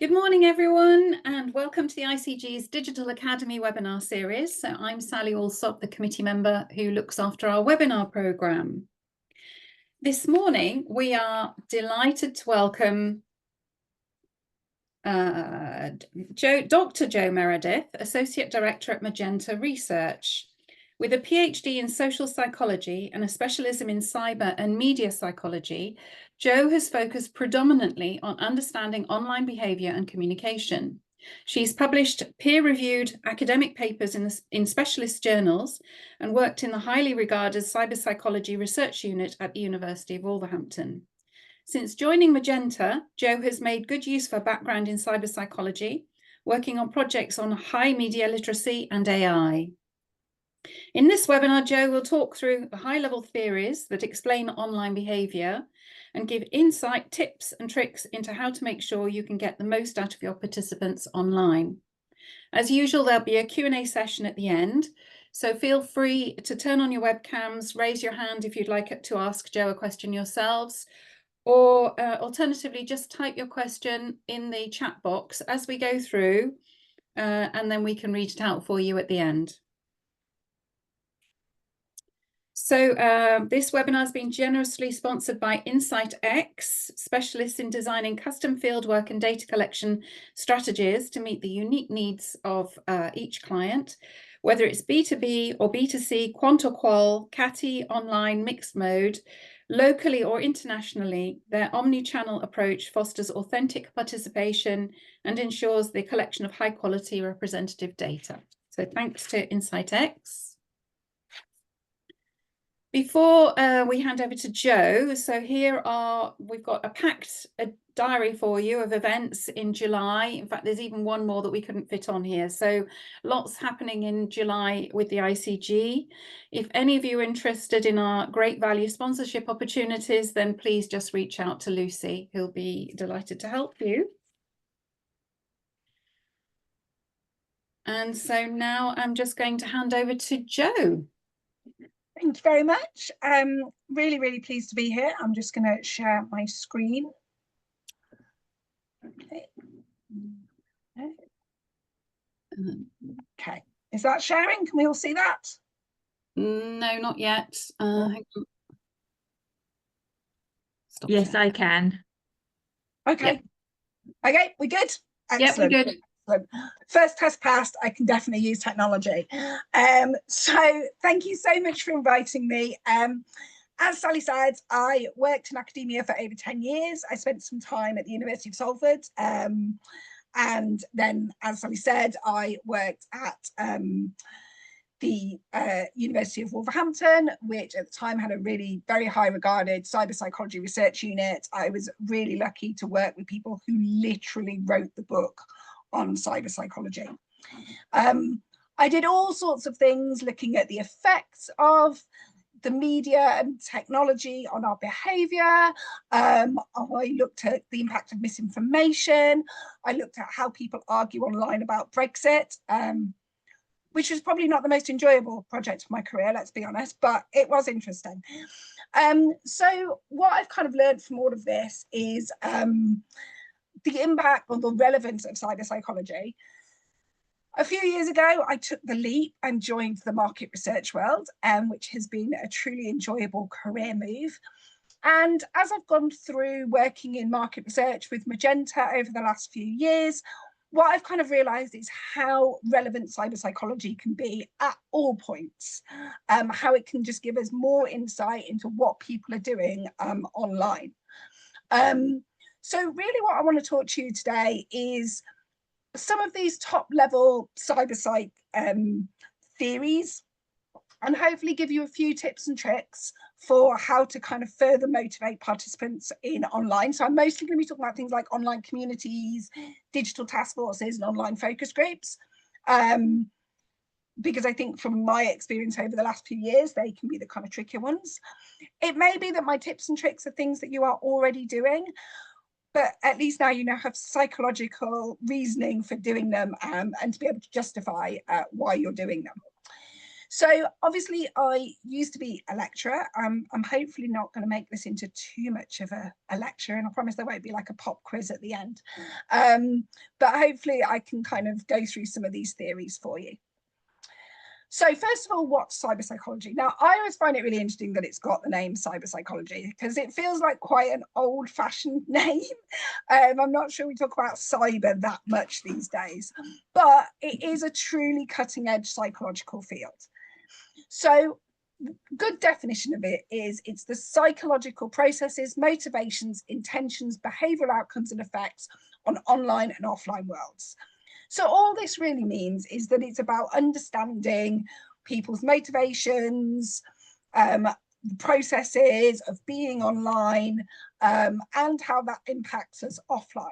Good morning, everyone, and welcome to the ICG's Digital Academy webinar series. So I'm Sally Alsop, the committee member who looks after our webinar programme. This morning, we are delighted to welcome Dr. Jo Meredith, Associate Director at Magenta Research. With a PhD in social psychology and a specialism in cyber and media psychology, Jo has focused predominantly on understanding online behaviour and communication. She's published peer-reviewed academic papers in specialist journals and worked in the highly regarded cyberpsychology research unit at the University of Wolverhampton. Since joining Magenta, Jo has made good use of her background in cyberpsychology, working on projects on high media literacy and AI. In this webinar, Jo will talk through the high-level theories that explain online behaviour and give insight, tips and tricks into how to make sure you can get the most out of your participants online. As usual, there'll be a Q&A session at the end, so feel free to turn on your webcams, raise your hand if you'd like to ask Jo a question yourselves, or alternatively, just type your question in the chat box as we go through, and then we can read it out for you at the end. So this webinar has been generously sponsored by InsightX, specialists in designing custom fieldwork and data collection strategies to meet the unique needs of each client, whether it's B2B or B2C, quant or qual, CATI, online, mixed mode, locally or internationally. Their omni-channel approach fosters authentic participation and ensures the collection of high quality representative data. So thanks to InsightX. Before we hand over to Jo, so we've got a packed diary for you of events in July. In fact, there's even one more that we couldn't fit on here. So lots happening in July with the ICG. If any of you are interested in our great value sponsorship opportunities, then please just reach out to Lucy, who'll be delighted to help you. And so now I'm just going to hand over to Jo. Thank you very much. Really, really pleased to be here. I'm just going to share my screen. Okay. Is that sharing? Can we all see that? No, not yet. Hang on. Yes, sharing. I can. Okay. Yep. Okay, we good? Excellent. Yep, we're good. First test passed. I can definitely use technology. So thank you so much for inviting me. As Sally said, I worked in academia for over 10 years. I spent some time at the University of Salford. And then, as Sally said, I worked at the University of Wolverhampton, which at the time had a really very high regarded cyber psychology research unit. I was really lucky to work with people who literally wrote the book on cyber psychology. I did all sorts of things looking at the effects of the media and technology on our behavior. I looked at the impact of misinformation. I looked at how people argue online about Brexit, which was probably not the most enjoyable project of my career, let's be honest, but it was interesting. So what I've kind of learned from all of this is the impact or the relevance of cyber psychology. A few years ago, I took the leap and joined the market research world, which has been a truly enjoyable career move. And as I've gone through working in market research with Magenta over the last few years, what I've kind of realized is how relevant cyber psychology can be at all points, how it can just give us more insight into what people are doing online. So really what I want to talk to you today is some of these top level cyber psych theories, and hopefully give you a few tips and tricks for how to kind of further motivate participants in online. So I'm mostly going to be talking about things like online communities, digital task forces, and online focus groups. Because I think from my experience over the last few years, they can be the kind of trickier ones. It may be that my tips and tricks are things that you are already doing, but at least now you now have psychological reasoning for doing them and to be able to justify why you're doing them. So obviously I used to be a lecturer. I'm hopefully not going to make this into too much of a lecture, and I promise there won't be like a pop quiz at the end. But hopefully I can kind of go through some of these theories for you. So first of all, what's cyberpsychology? Now, I always find it really interesting that it's got the name cyberpsychology because it feels like quite an old-fashioned name. I'm not sure we talk about cyber that much these days, but it is a truly cutting-edge psychological field. So good definition of it is it's the psychological processes, motivations, intentions, behavioral outcomes and effects on online and offline worlds. So all this really means is that it's about understanding people's motivations, processes of being online, and how that impacts us offline.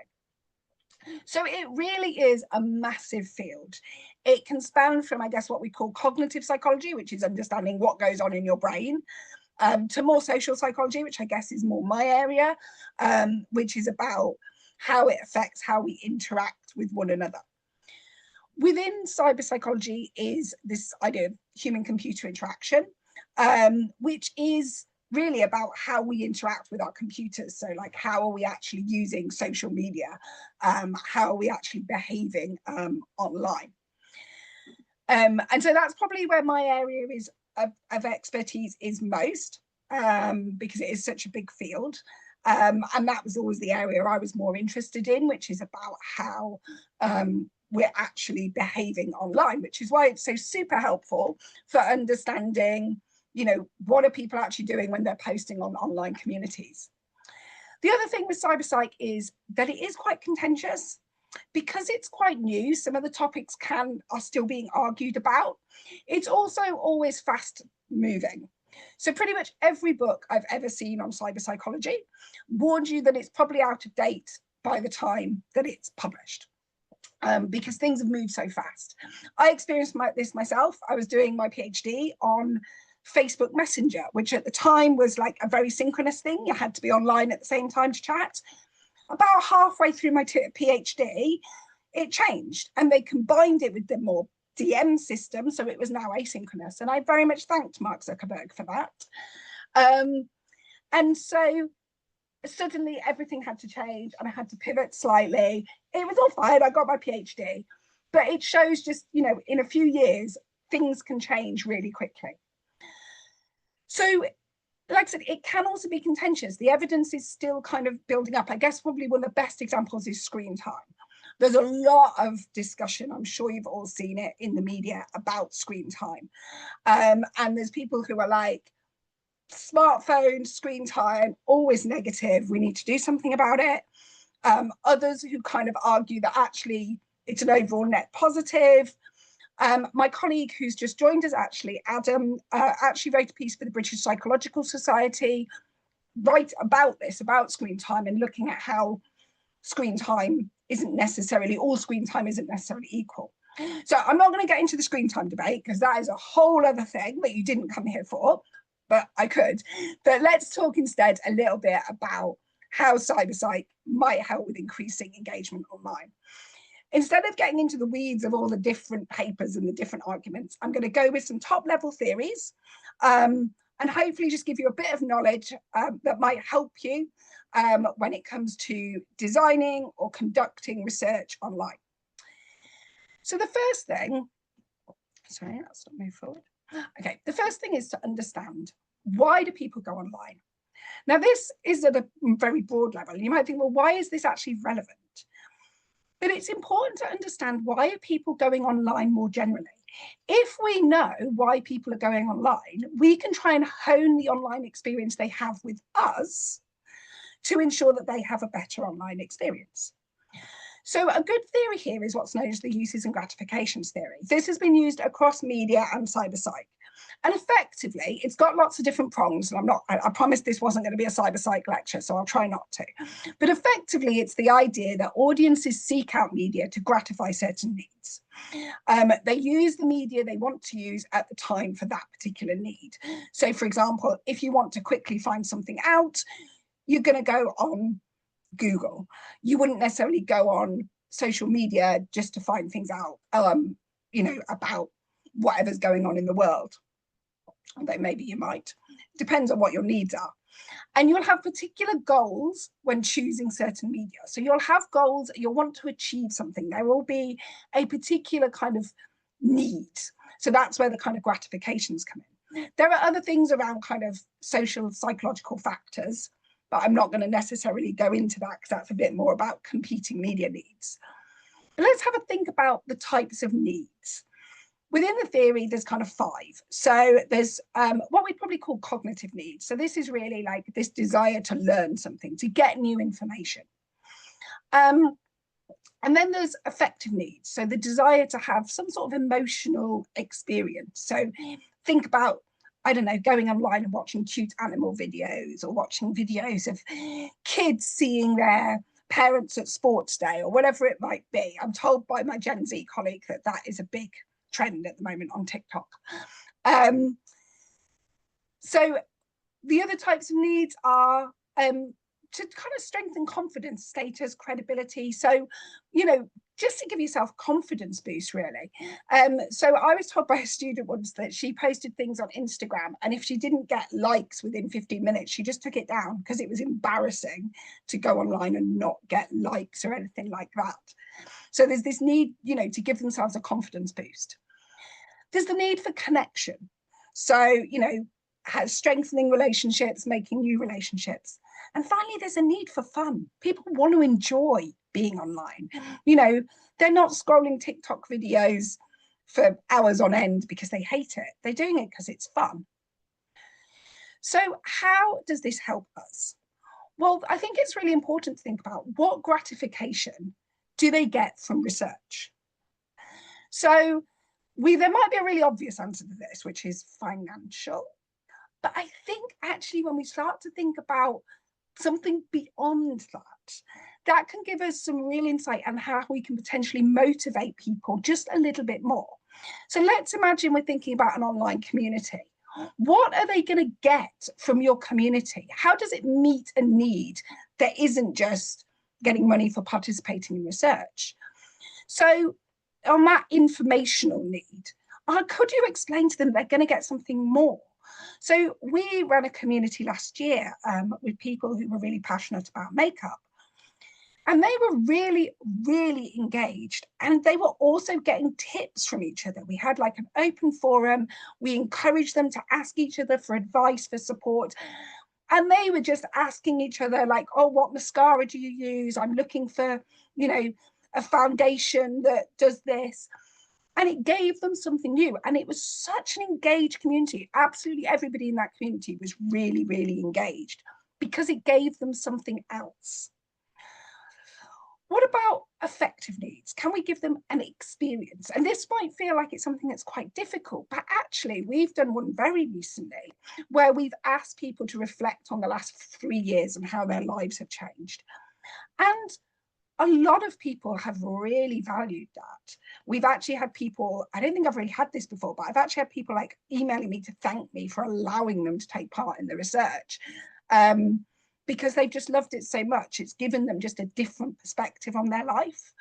So it really is a massive field. It can span from, I guess, what we call cognitive psychology, which is understanding what goes on in your brain, to more social psychology, which I guess is more my area, which is about how it affects how we interact with one another. Within cyber psychology is this idea of human-computer interaction, which is really about how we interact with our computers. So like, how are we actually using social media? How are we actually behaving online? And so that's probably where my area is of expertise is most, because it is such a big field. And that was always the area I was more interested in, which is about how we're actually behaving online, which is why it's so super helpful for understanding, you know, what are people actually doing when they're posting on online communities. The other thing with cyberpsych is that it is quite contentious. Because it's quite new, some of the topics are still being argued about. It's also always fast moving. So pretty much every book I've ever seen on cyber psychology warns you that it's probably out of date by the time that it's published. Because things have moved so fast. I experienced this myself. I was doing my PhD on Facebook Messenger, which at the time was like a very synchronous thing. You had to be online at the same time to chat. About halfway through my PhD, it changed and they combined it with the more DM system. So it was now asynchronous. And I very much thanked Mark Zuckerberg for that. And so suddenly everything had to change and I had to pivot slightly. It was all fine. I got my PhD, but it shows just, you know, in a few years, things can change really quickly. So like I said, it can also be contentious. The evidence is still kind of building up. I guess probably one of the best examples is screen time. There's a lot of discussion, I'm sure you've all seen it in the media, about screen time. And there's people who are like, smartphone screen time, always negative, we need to do something about it. Others who kind of argue that actually it's an overall net positive. My colleague who's just joined us, actually, Adam, actually wrote a piece for the British Psychological Society right about this, about screen time, and looking at how screen time isn't necessarily, all screen time isn't necessarily equal. So I'm not going to get into the screen time debate because that is a whole other thing that you didn't come here for, but I could. But let's talk instead a little bit about how cyberpsych might help with increasing engagement online. Instead of getting into the weeds of all the different papers and the different arguments, I'm going to go with some top level theories and hopefully just give you a bit of knowledge that might help you when it comes to designing or conducting research online. So the first thing, sorry, let's not move forward. Okay, the first thing is to understand, why do people go online? Now, this is at a very broad level. You might think, well, why is this actually relevant? But it's important to understand, why are people going online more generally? If we know why people are going online, we can try and hone the online experience they have with us to ensure that they have a better online experience. So a good theory here is what's known as the uses and gratifications theory. This has been used across media and cyberpsych. And effectively, it's got lots of different prongs. And I promised this wasn't going to be a cyberpsych lecture, so I'll try not to. But effectively, it's the idea that audiences seek out media to gratify certain needs. They use the media they want to use at the time for that particular need. So for example, if you want to quickly find something out, you're going to go on Google. You wouldn't necessarily go on social media just to find things out, you know, about whatever's going on in the world. Although maybe you might. Depends on what your needs are. And you'll have particular goals when choosing certain media. So you'll have goals, you'll want to achieve something. There will be a particular kind of need. So that's where the kind of gratifications come in. There are other things around kind of social psychological factors, but I'm not going to necessarily go into that because that's a bit more about competing media needs. But let's have a think about the types of needs. Within the theory, there's kind of 5. So there's what we probably call cognitive needs. So this is really like this desire to learn something, to get new information. And then there's affective needs. So the desire to have some sort of emotional experience. So think about, I don't know, going online and watching cute animal videos, or watching videos of kids seeing their parents at sports day, or whatever it might be. I'm told by my Gen Z colleague that that is a big trend at the moment on TikTok. So the other types of needs are to kind of strengthen confidence, status, credibility. So, you know, just to give yourself confidence boost, really. So I was told by a student once that she posted things on Instagram, and if she didn't get likes within 15 minutes, she just took it down because it was embarrassing to go online and not get likes or anything like that. So there's this need, you know, to give themselves a confidence boost. There's the need for connection. So, you know, strengthening relationships, making new relationships. And finally, there's a need for fun. People want to enjoy being online. You know, they're not scrolling TikTok videos for hours on end because they hate it. They're doing it because it's fun. So how does this help us? Well, I think it's really important to think about what gratification do they get from research? So there might be a really obvious answer to this, which is financial. But I think actually when we start to think about something beyond that, that can give us some real insight on how we can potentially motivate people just a little bit more. So let's imagine we're thinking about an online community. What are they going to get from your community? How does it meet a need that isn't just getting money for participating in research? So on that informational need, could you explain to them they're going to get something more? So we ran a community last year with people who were really passionate about makeup. And they were really, really engaged. And they were also getting tips from each other. We had like an open forum. We encouraged them to ask each other for advice, for support. And they were just asking each other like, oh, what mascara do you use? I'm looking for, you know, a foundation that does this. And it gave them something new. And it was such an engaged community. Absolutely everybody in that community was really, really engaged because it gave them something else. What about affective needs? Can we give them an experience? And this might feel like it's something that's quite difficult, but actually we've done one very recently where we've asked people to reflect on the last 3 years and how their lives have changed. And a lot of people have really valued that. We've actually had people, I don't think I've really had this before, but I've actually had people like emailing me to thank me for allowing them to take part in the research. Because they've just loved it so much. It's given them just a different perspective on their life.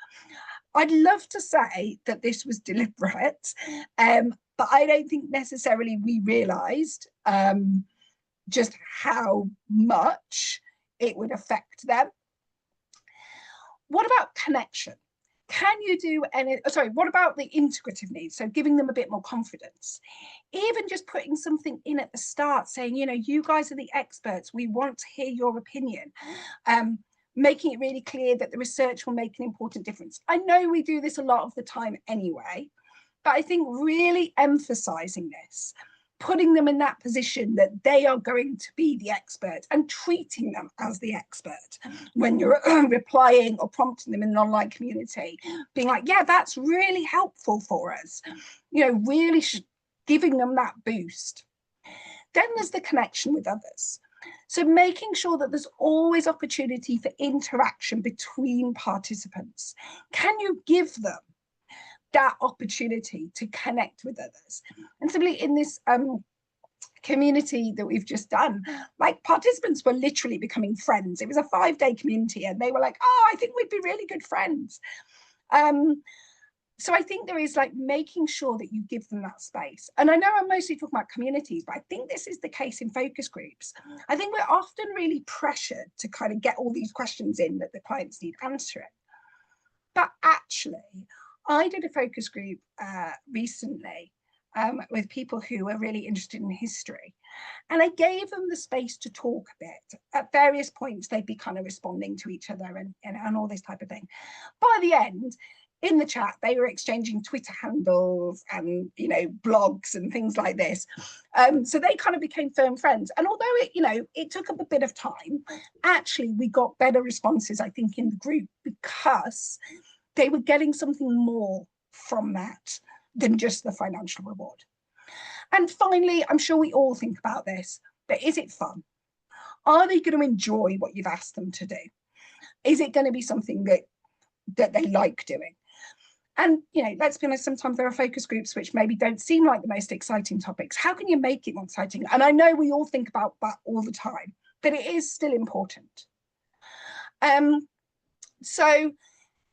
I'd love to say that this was deliberate, but I don't think necessarily we realised just how much it would affect them. What about connection? Can you do any, what about the integrative needs? So giving them a bit more confidence. Even just putting something in at the start saying, you know, you guys are the experts. We want to hear your opinion. Making it really clear that the research will make an important difference. I know we do this a lot of the time anyway, but I think really emphasizing this, putting them in that position that they are going to be the expert and treating them as the expert when you're replying or prompting them in an online community, being like, yeah, that's really helpful for us, you know, really giving them that boost. Then there's the connection with others. So making sure that there's always opportunity for interaction between participants. Can you give them that opportunity to connect with others? And simply in this community that we've just done, like participants were literally becoming friends. It was a 5-day community and they were like, oh, I think we'd be really good friends. So I think there is like making sure that you give them that space. And I know I'm mostly talking about communities, but I think this is the case in focus groups. I think we're often really pressured to kind of get all these questions in that the clients need answering. But actually, I did a focus group recently with people who were really interested in history. And I gave them the space to talk a bit. At various points, they'd be kind of responding to each other and all this type of thing. By the end, in the chat, they were exchanging Twitter handles and, you know, blogs and things like this. So they kind of became firm friends. And although it, you know, it took up a bit of time, actually we got better responses, I think, in the group because they were getting something more from that than just the financial reward. And finally, I'm sure we all think about this, but is it fun? Are they going to enjoy what you've asked them to do? Is it going to be something that they like doing? And, you know, let's be honest, sometimes there are focus groups which maybe don't seem like the most exciting topics. How can you make it more exciting? And I know we all think about that all the time, but it is still important. So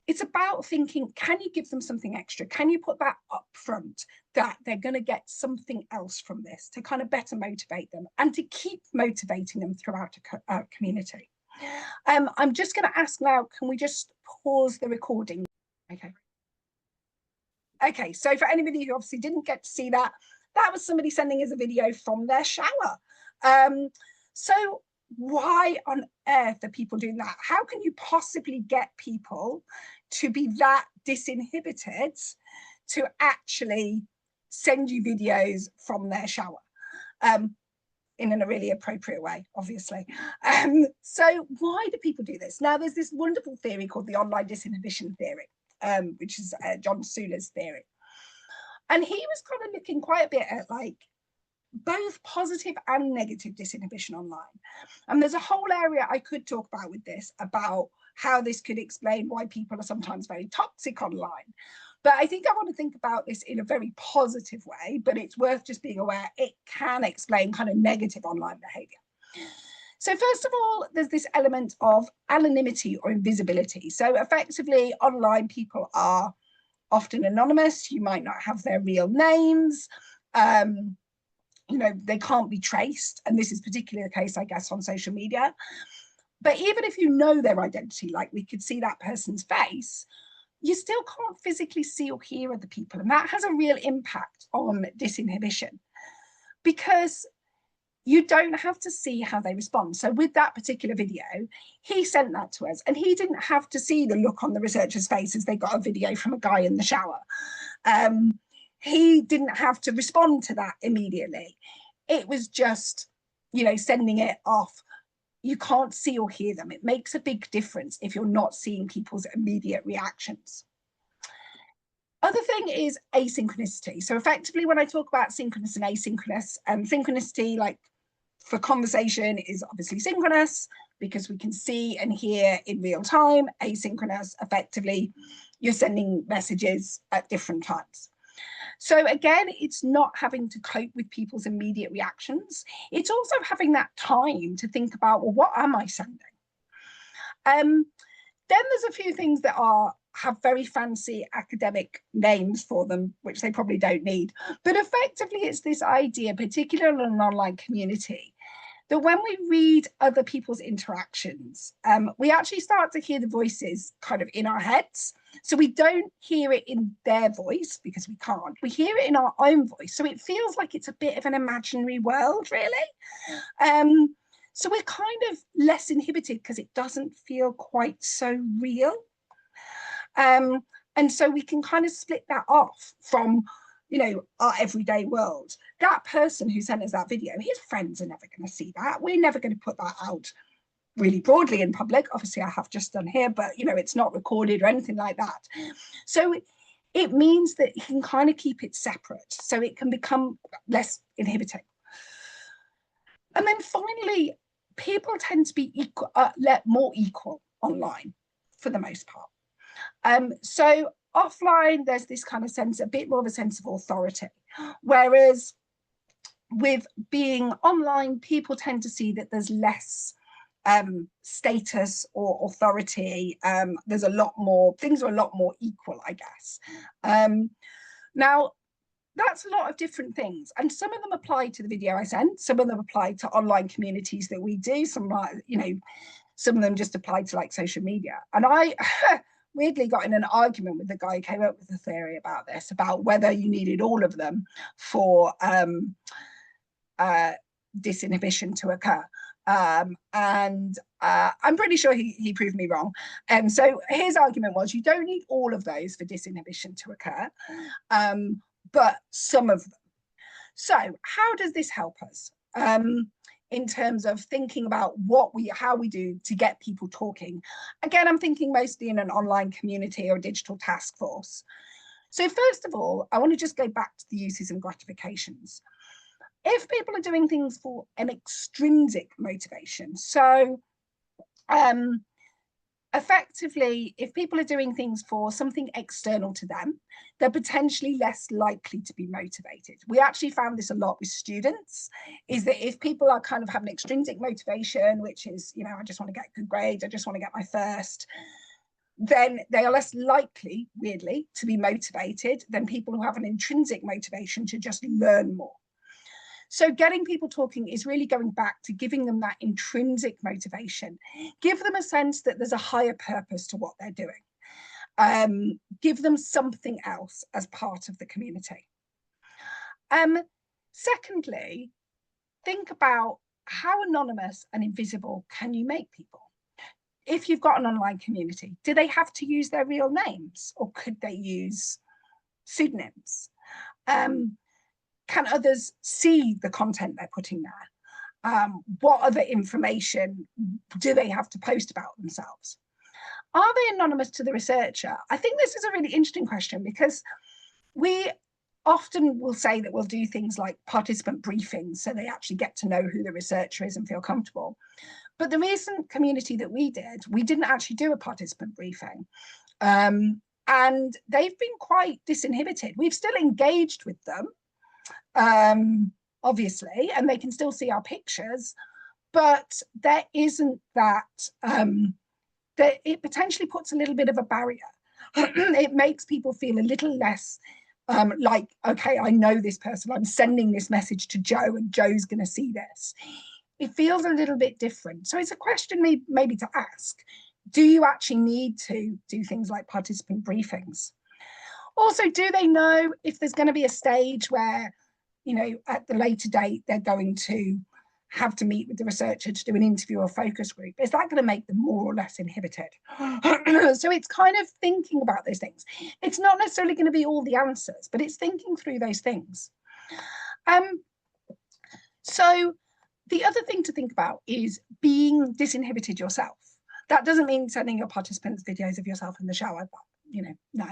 it's about thinking, can you give them something extra? Can you put that up front, that they're going to get something else from this to kind of better motivate them and to keep motivating them throughout a community? I'm just going to ask now, can we just pause the recording? Okay. Okay, so for anybody who obviously didn't get to see that, that was somebody sending us a video from their shower. So why on earth are people doing that? How can you possibly get people to be that disinhibited to actually send you videos from their shower? In a really appropriate way, obviously. So why do people do this? Now, there's this wonderful theory called the online disinhibition theory, which is John Suler's theory. And he was kind of looking quite a bit at like both positive and negative disinhibition online. And there's a whole area I could talk about with this, about how this could explain why people are sometimes very toxic online. But I think I want to think about this in a very positive way, but it's worth just being aware it can explain kind of negative online behavior. So first of all, there's this element of anonymity or invisibility. So effectively, online people are often anonymous. You might not have their real names. You know, they can't be traced. And this is particularly the case, I guess, on social media. But even if you know their identity, like we could see that person's face, you still can't physically see or hear other people. And that has a real impact on disinhibition because you don't have to see how they respond. So with that particular video, he sent that to us and he didn't have to see the look on the researcher's face as they got a video from a guy in the shower. He didn't have to respond to that immediately. It was just, you know, sending it off. You can't see or hear them. It makes a big difference if you're not seeing people's immediate reactions. Other thing is asynchronicity. So effectively, when I talk about synchronous and asynchronous, synchronicity, like for conversation, is obviously synchronous because we can see and hear in real time. Asynchronous, effectively, you're sending messages at different times. So again, it's not having to cope with people's immediate reactions. It's also having that time to think about, well, what am I sending? Then there's a few things that have very fancy academic names for them, which they probably don't need. But effectively, it's this idea, particularly in an online community, that when we read other people's interactions, we actually start to hear the voices kind of in our heads. So we don't hear it in their voice because we can't. We hear it in our own voice. So it feels like it's a bit of an imaginary world, really. So we're kind of less inhibited because it doesn't feel quite so real. And so we can kind of split that off from, you know, our everyday world. That person who sent us that video, his friends are never going to see that. We're never going to put that out really broadly in public. Obviously, I have just done here, but, you know, it's not recorded or anything like that. So it means that you can kind of keep it separate so it can become less inhibiting. And then finally, people tend to be more equal online for the most part. So offline, there's this kind of sense, a bit more of a sense of authority. Whereas with being online, people tend to see that there's less status or authority. There's a lot more, things are a lot more equal, I guess. Now, that's a lot of different things, and some of them apply to the video I sent, some of them apply to online communities that we do, some of them just apply to like social media. And I weirdly got in an argument with the guy who came up with the theory about this, about whether you needed all of them for disinhibition to occur. I'm pretty sure he proved me wrong. So his argument was, you don't need all of those for disinhibition to occur, but some of them. So how does this help us in terms of thinking about how we do to get people talking? Again, I'm thinking mostly in an online community or a digital task force. So first of all, I want to just go back to the uses and gratifications. If people are doing things for an extrinsic motivation, so effectively, if people are doing things for something external to them, they're potentially less likely to be motivated. We actually found this a lot with students, is that if people are kind of having extrinsic motivation, which is, I just want to get good grades, I just want to get my first, then they are less likely, weirdly, to be motivated than people who have an intrinsic motivation to just learn more. So getting people talking is really going back to giving them that intrinsic motivation. Give them a sense that there's a higher purpose to what they're doing. Give them something else as part of the community. Secondly, think about how anonymous and invisible can you make people? If you've got an online community, do they have to use their real names, or could they use pseudonyms? Can others see the content they're putting there? What other information do they have to post about themselves? Are they anonymous to the researcher? I think this is a really interesting question, because we often will say that we'll do things like participant briefings, so they actually get to know who the researcher is and feel comfortable. But the recent community that we did, we didn't actually do a participant briefing. And they've been quite disinhibited. We've still engaged with them, obviously, and they can still see our pictures, but there isn't that, that it potentially puts a little bit of a barrier. It makes people feel a little less like, okay, I know this person, I'm sending this message to Joe and Joe's going to see this. It feels a little bit different. So it's a question maybe to ask, do you actually need to do things like participant briefings? Also, do they know if there's going to be a stage where, at the later date, they're going to have to meet with the researcher to do an interview or focus group? Is that going to make them more or less inhibited? So it's kind of thinking about those things. It's not necessarily going to be all the answers, but it's thinking through those things. So the other thing to think about is being disinhibited yourself. That doesn't mean sending your participants videos of yourself in the shower, but, no.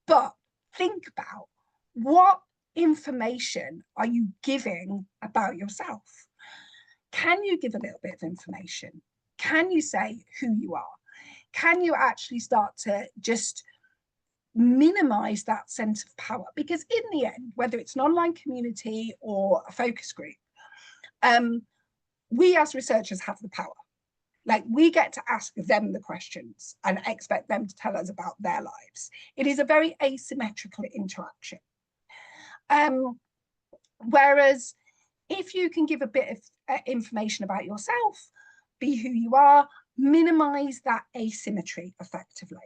But think about, what information are you giving about yourself? Can you give a little bit of information? Can you say who you are? Can you actually start to just minimize that sense of power? Because in the end, whether it's an online community or a focus group, we as researchers have the power. Like, we get to ask them the questions and expect them to tell us about their lives. It is a very asymmetrical interaction. Whereas if you can give a bit of information about yourself, be who you are, minimize that asymmetry effectively.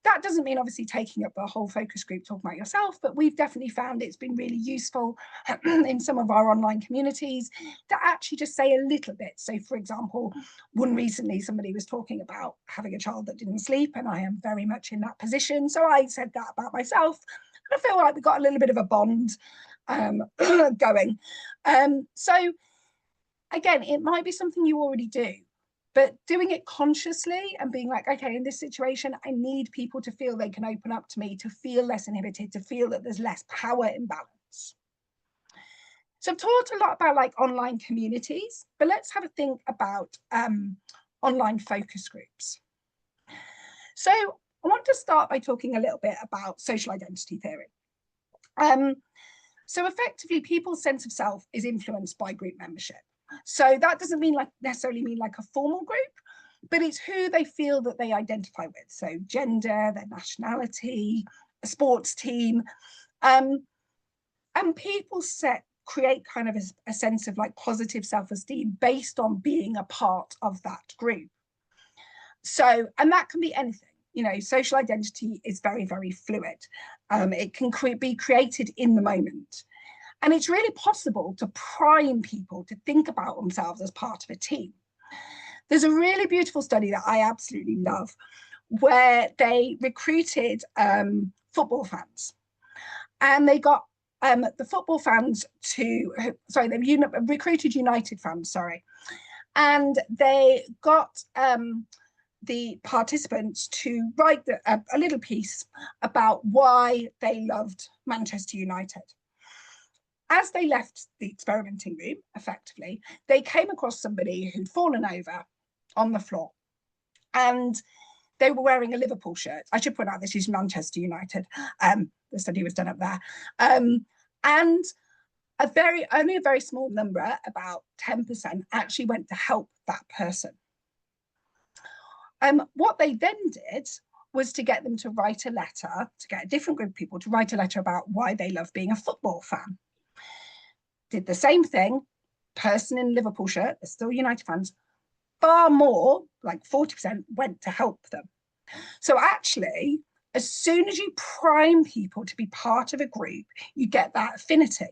That doesn't mean obviously taking up a whole focus group talking about yourself, but we've definitely found it's been really useful in some of our online communities to actually just say a little bit. So for example, one recently somebody was talking about having a child that didn't sleep, and I am very much in that position. So I said that about myself. And I feel like we got a little bit of a bond going. So again, it might be something you already do, but doing it consciously and being like, okay, in this situation, I need people to feel they can open up to me, to feel less inhibited, to feel that there's less power imbalance. So I've talked a lot about like online communities, but let's have a think about online focus groups. So I want to start by talking a little bit about social identity theory. So effectively, people's sense of self is influenced by group membership. So that doesn't mean necessarily mean like a formal group, but it's who they feel that they identify with. So gender, their nationality, a sports team, and people create kind of a sense of like positive self-esteem based on being a part of that group. So, and that can be anything. You know, social identity is very, very fluid. It can be created in the moment. And it's really possible to prime people to think about themselves as part of a team. There's a really beautiful study that I absolutely love, where they recruited football fans. And they got the football fans to, sorry, they recruited United fans, sorry. And they got the participants to write a little piece about why they loved Manchester United. As they left the experimenting room, effectively, they came across somebody who'd fallen over on the floor, and they were wearing a Liverpool shirt. I should point out this is Manchester United. The study was done up there. And only a very small number, about 10%, actually went to help that person. What they then did was to get them to write a letter, to get a different group of people to write a letter about why they love being a football fan. Did the same thing, person in Liverpool shirt, they're still United fans, far more, like 40%, went to help them. So actually, as soon as you prime people to be part of a group, you get that affinity.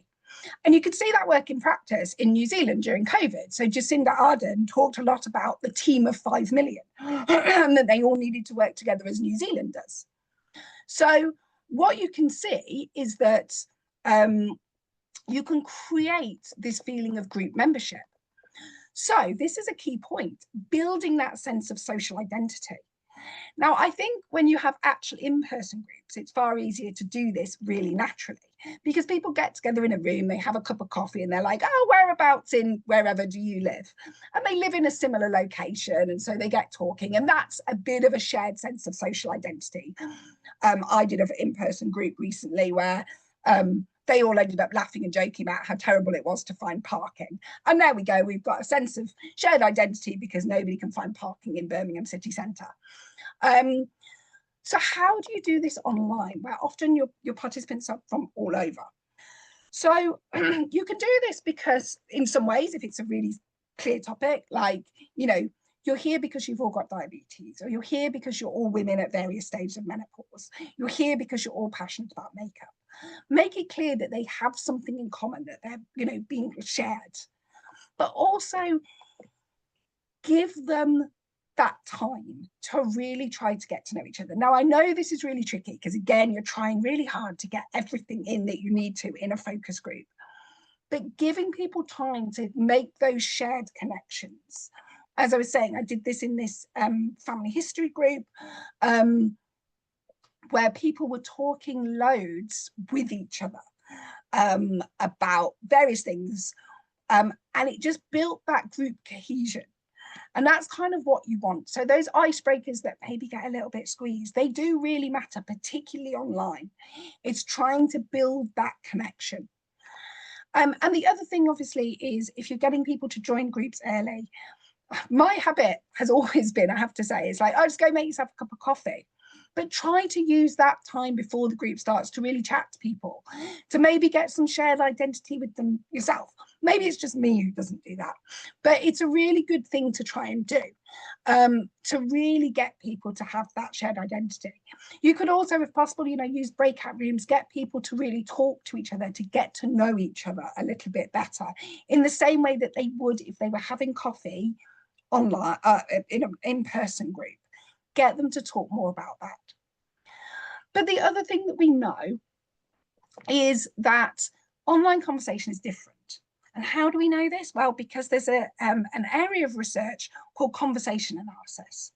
And you could see that work in practice in New Zealand during COVID. So Jacinda Ardern talked a lot about the team of 5 million and that they all needed to work together as New Zealanders. So what you can see is that you can create this feeling of group membership. So this is a key point, building that sense of social identity. Now, I think when you have actual in-person groups, it's far easier to do this really naturally, because people get together in a room, they have a cup of coffee, and they're like, oh, whereabouts in wherever do you live? And they live in a similar location, and so they get talking, and that's a bit of a shared sense of social identity. I did an in-person group recently where they all ended up laughing and joking about how terrible it was to find parking. And there we go, we've got a sense of shared identity because nobody can find parking in Birmingham city centre. So how do you do this online, where often your participants are from all over? So you can do this because in some ways, if it's a really clear topic, like, you know, you're here because you've all got diabetes, or you're here because you're all women at various stages of menopause. You're here because you're all passionate about makeup. Make it clear that they have something in common, that they're, you know, being shared, but also give them that time to really try to get to know each other. Now, I know this is really tricky because, again, you're trying really hard to get everything in that you need to in a focus group, but giving people time to make those shared connections. As I was saying, I did this in this family history group where people were talking loads with each other about various things, and it just built that group cohesion. And that's kind of what you want. So those icebreakers that maybe get a little bit squeezed, they do really matter, particularly online. It's trying to build that connection. And the other thing, obviously, is if you're getting people to join groups early, my habit has always been, I have to say, it's like, oh, just go make yourself a cup of coffee. But try to use that time before the group starts to really chat to people, to maybe get some shared identity with them yourself. Maybe it's just me who doesn't do that, but it's a really good thing to try and do, to really get people to have that shared identity. You could also, if possible, you know, use breakout rooms, get people to really talk to each other, to get to know each other a little bit better, in the same way that they would if they were having coffee online, in an in-person group. Get them to talk more about that. But the other thing that we know is that online conversation is different. And how do we know this? Well, because there's an area of research called conversation analysis.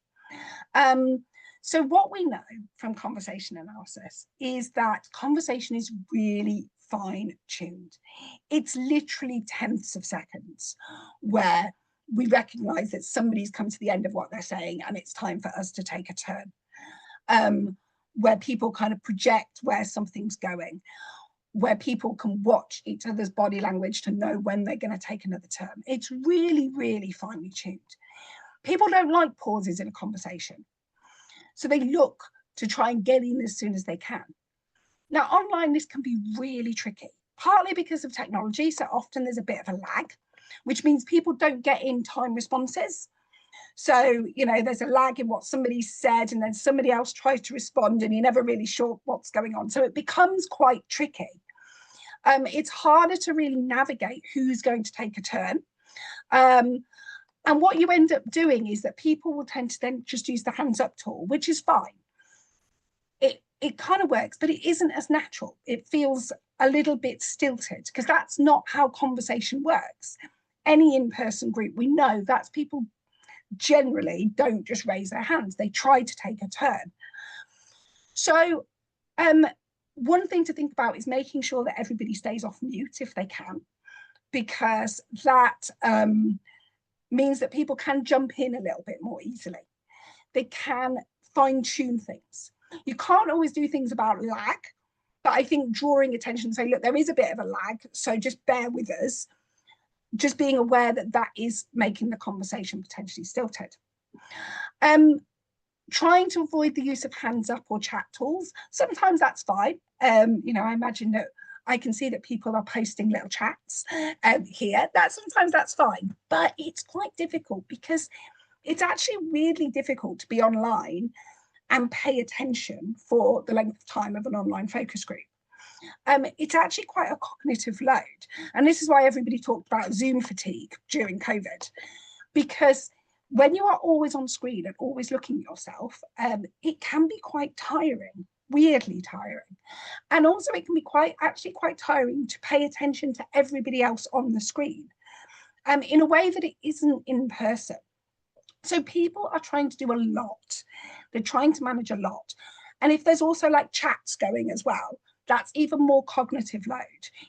So what we know from conversation analysis is that conversation is really fine-tuned. It's literally tenths of seconds where we recognize that somebody's come to the end of what they're saying and it's time for us to take a turn, where people kind of project where something's going. where people can watch each other's body language to know when they're going to take another turn. It's really, really finely tuned. People don't like pauses in a conversation, so they look to try and get in as soon as they can. Now, online, this can be really tricky, partly because of technology. So often there's a bit of a lag, which means people don't get in time responses. So, you know, there's a lag in what somebody said, and then somebody else tries to respond, and you're never really sure what's going on. So it becomes quite tricky. It's harder to really navigate who's going to take a turn. And what you end up doing is that people will tend to then just use the hands up tool, which is fine. It kind of works, but it isn't as natural. It feels a little bit stilted, because that's not how conversation works. Any in-person group, we know that's people generally don't just raise their hands. They try to take a turn. So one thing to think about is making sure that everybody stays off mute if they can, because that means that people can jump in a little bit more easily. They can fine-tune things. You can't always do things about lag, but I think drawing attention, say, look, there is a bit of a lag, so just bear with us. Just being aware that that is making the conversation potentially stilted. Trying to avoid the use of hands up or chat tools. Sometimes that's fine. You know, I imagine that I can see that people are posting little chats here. Sometimes that's fine, but it's quite difficult, because it's actually weirdly difficult to be online and pay attention for the length of time of an online focus group. It's actually quite a cognitive load. And this is why everybody talked about Zoom fatigue during COVID, because when you are always on screen and always looking at yourself, it can be quite tiring, weirdly tiring. And also it can be quite tiring to pay attention to everybody else on the screen in a way that it isn't in person. So people are trying to do a lot. They're trying to manage a lot. And if there's also like chats going as well, that's even more cognitive load.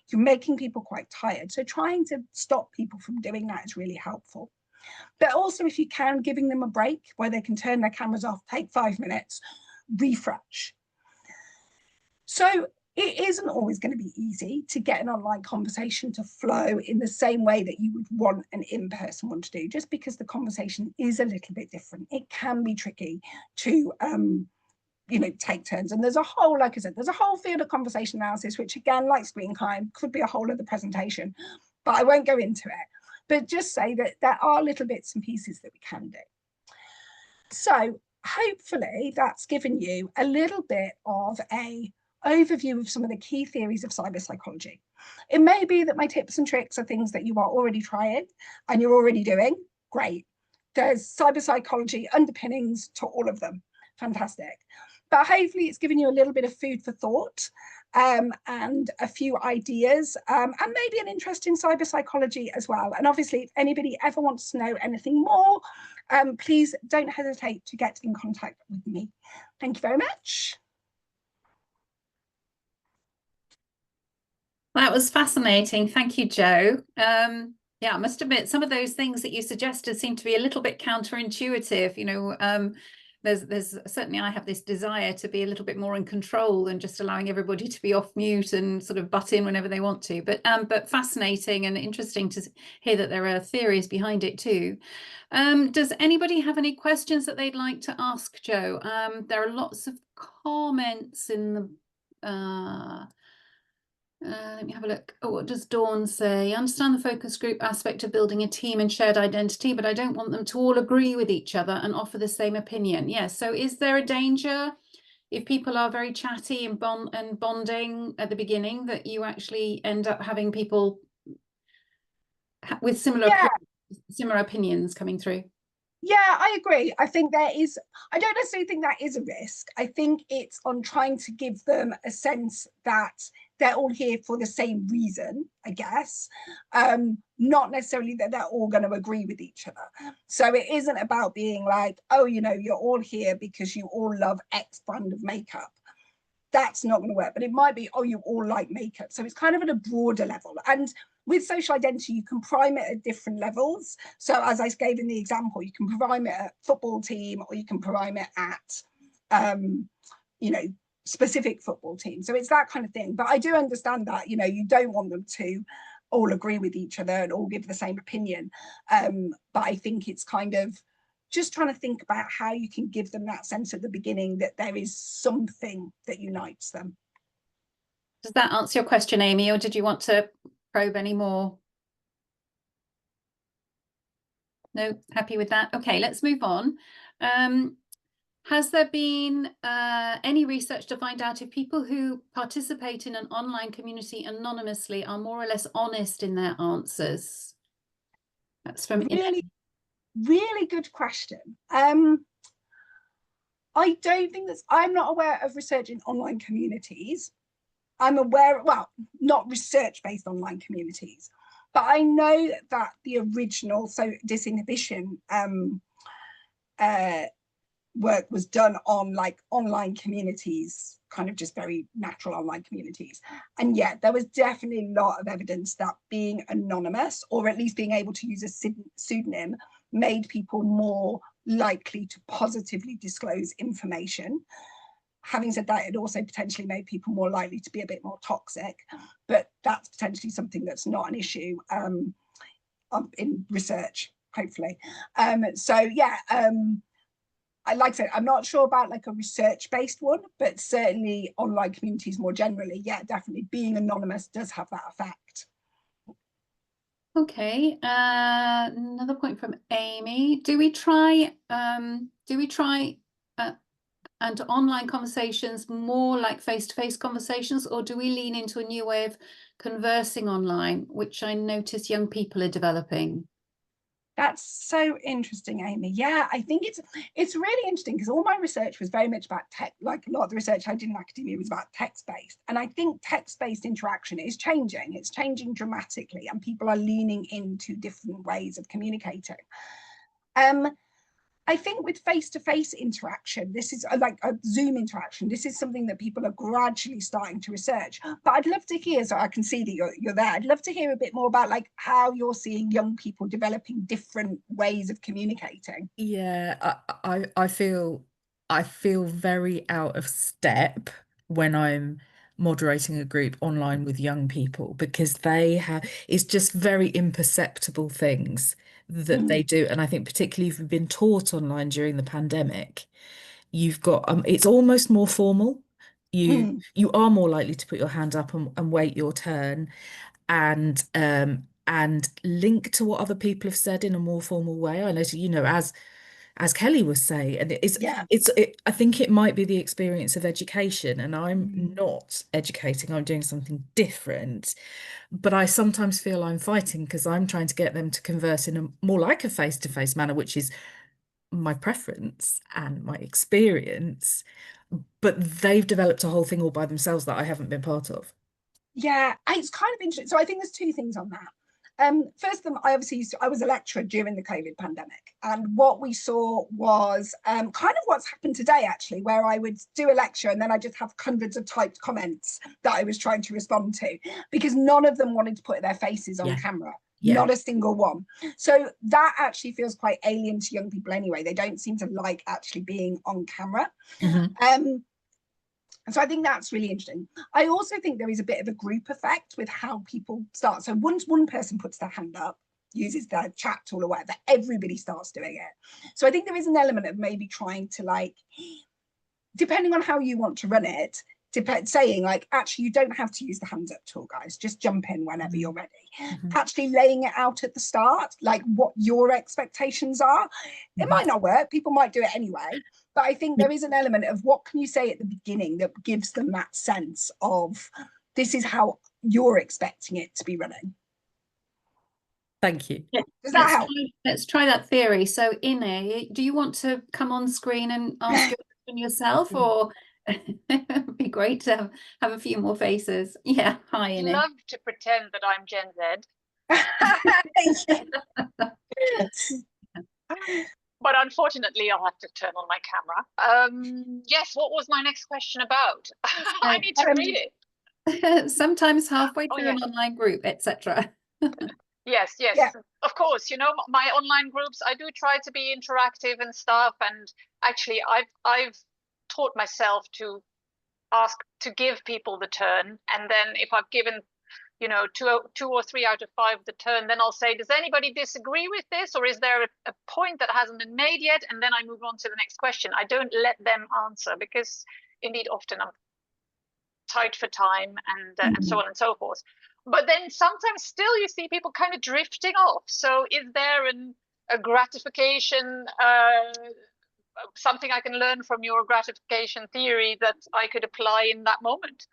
You're making people quite tired. So trying to stop people from doing that is really helpful. But also, if you can, giving them a break where they can turn their cameras off, take 5 minutes, refresh. So it isn't always going to be easy to get an online conversation to flow in the same way that you would want an in-person one to do, just because the conversation is a little bit different. It can be tricky to you know, take turns. And there's a whole, like I said, there's a whole field of conversation analysis, which again, like screen time, could be a whole other presentation, but I won't go into it. But just say that there are little bits and pieces that we can do. So hopefully that's given you a little bit of an overview of some of the key theories of cyber psychology. It may be that my tips and tricks are things that you are already trying and you're already doing. Great. There's cyber psychology underpinnings to all of them. Fantastic. But hopefully it's given you a little bit of food for thought and a few ideas and maybe an interest in cyber psychology as well. And obviously, if anybody ever wants to know anything more, please don't hesitate to get in contact with me. Thank you very much. That was fascinating. Thank you, Jo. Yeah, I must admit, some of those things that you suggested seem to be a little bit counterintuitive. You know, there's certainly, I have this desire to be a little bit more in control and just allowing everybody to be off mute and sort of butt in whenever they want to. But fascinating and interesting to hear that there are theories behind it too. Does anybody have any questions that they'd like to ask Jo? There are lots of comments in the let me have a look. Oh, what does Dawn say? I understand the focus group aspect of building a team and shared identity, but I don't want them to all agree with each other and offer the same opinion. Yes. So is there a danger if people are very chatty and bonding at the beginning that you actually end up having people with similar opinions coming through? Yeah, I agree. I think I don't necessarily think that is a risk. I think it's on trying to give them a sense that they're all here for the same reason, I guess. Not necessarily that they're all going to agree with each other. So it isn't about being like, oh, you know, you're all here because you all love X brand of makeup. That's not going to work. But it might be, oh, you all like makeup. So it's kind of at a broader level. And with social identity, you can prime it at different levels. So as I gave in the example, you can prime it at football team, or you can prime it at, you know, specific football team. So it's that kind of thing. But I do understand that, you know, you don't want them to all agree with each other and all give the same opinion. But I think it's kind of just trying to think about how you can give them that sense at the beginning that there is something that unites them. Does that answer your question, Amy, or did you want to probe any more? No, happy with that. Okay, let's move on. Has there been any research to find out if people who participate in an online community anonymously are more or less honest in their answers? That's from really good question. I don't think I'm not aware of research in online communities. I'm aware, well, not research-based online communities, but I know that the original disinhibition work was done on like online communities, kind of just very natural online communities. And yet there was definitely a lot of evidence that being anonymous, or at least being able to use a pseudonym, made people more likely to positively disclose information. Having said that, it also potentially made people more likely to be a bit more toxic, but that's potentially something that's not an issue in research, hopefully. So yeah, like I said, I'm not sure about like a research-based one, but certainly online communities more generally, yeah, definitely being anonymous does have that effect. Okay, another point from Amy. Do we try and online conversations more like face-to-face conversations, or do we lean into a new way of conversing online, which I notice young people are developing? That's so interesting, Amy. Yeah, I think it's really interesting because all my research was very much about tech. Like a lot of the research I did in academia was about text-based. And I think text-based interaction is changing. It's changing dramatically, and people are leaning into different ways of communicating. I think with face-to-face interaction, this is like a Zoom interaction. This is something that people are gradually starting to research. But I'd love to hear, so I can see that you're there. I'd love to hear a bit more about like how you're seeing young people developing different ways of communicating. Yeah, I feel very out of step when I'm moderating a group online with young people, because it's just very imperceptible things that they do. And I think particularly if you've been taught online during the pandemic, you've got it's almost more formal. You are more likely to put your hand up and wait your turn, and link to what other people have said in a more formal way. I know, you know, as Kelly was saying, and I think it might be the experience of education, and I'm not educating, I'm doing something different. But I sometimes feel I'm fighting because I'm trying to get them to converse in a more like a face-to-face manner, which is my preference and my experience. But they've developed a whole thing all by themselves that I haven't been part of. Yeah, it's kind of interesting. So I think there's two things on that. First of them, I was a lecturer during the COVID pandemic, and what we saw was kind of what's happened today, actually, where I would do a lecture and then I just have hundreds of typed comments that I was trying to respond to, because none of them wanted to put their faces on camera. Not a single one. So that actually feels quite alien to young people anyway. They don't seem to like actually being on camera. So I think that's really interesting. I also think there is a bit of a group effect with how people start. So once one person puts their hand up, uses their chat tool or whatever, everybody starts doing it. So I think there is an element of maybe trying to, like, depending on how you want to run it, saying like, actually, you don't have to use the hands up tool, guys. Just jump in whenever you're ready. Actually laying it out at the start, like what your expectations are. It might not work. People might do it anyway. But I think there is an element of what can you say at the beginning that gives them that sense of this is how you're expecting it to be running. Thank you. Yeah. Does that help? Let's try that theory. So, Ine, do you want to come on screen and ask your question yourself, or it'd be great to have a few more faces? Yeah, hi, Ine. I'd love to pretend that I'm Gen Z. But unfortunately, I'll have to turn on my camera. Yes, what was my next question about? I need to read it. Sometimes halfway through an online group, etc. Yes, of course. You know, my online groups, I do try to be interactive and stuff. And actually, I've taught myself to ask to give people the turn, and then if I've given, you know, two or three out of 5 the turn, then I'll say, does anybody disagree with this, or is there a point that hasn't been made yet? And then I move on to the next question. I don't let them answer, because indeed often I'm tight for time, and so on and so forth. But then sometimes still you see people kind of drifting off. So is there a gratification, something I can learn from your gratification theory that I could apply in that moment?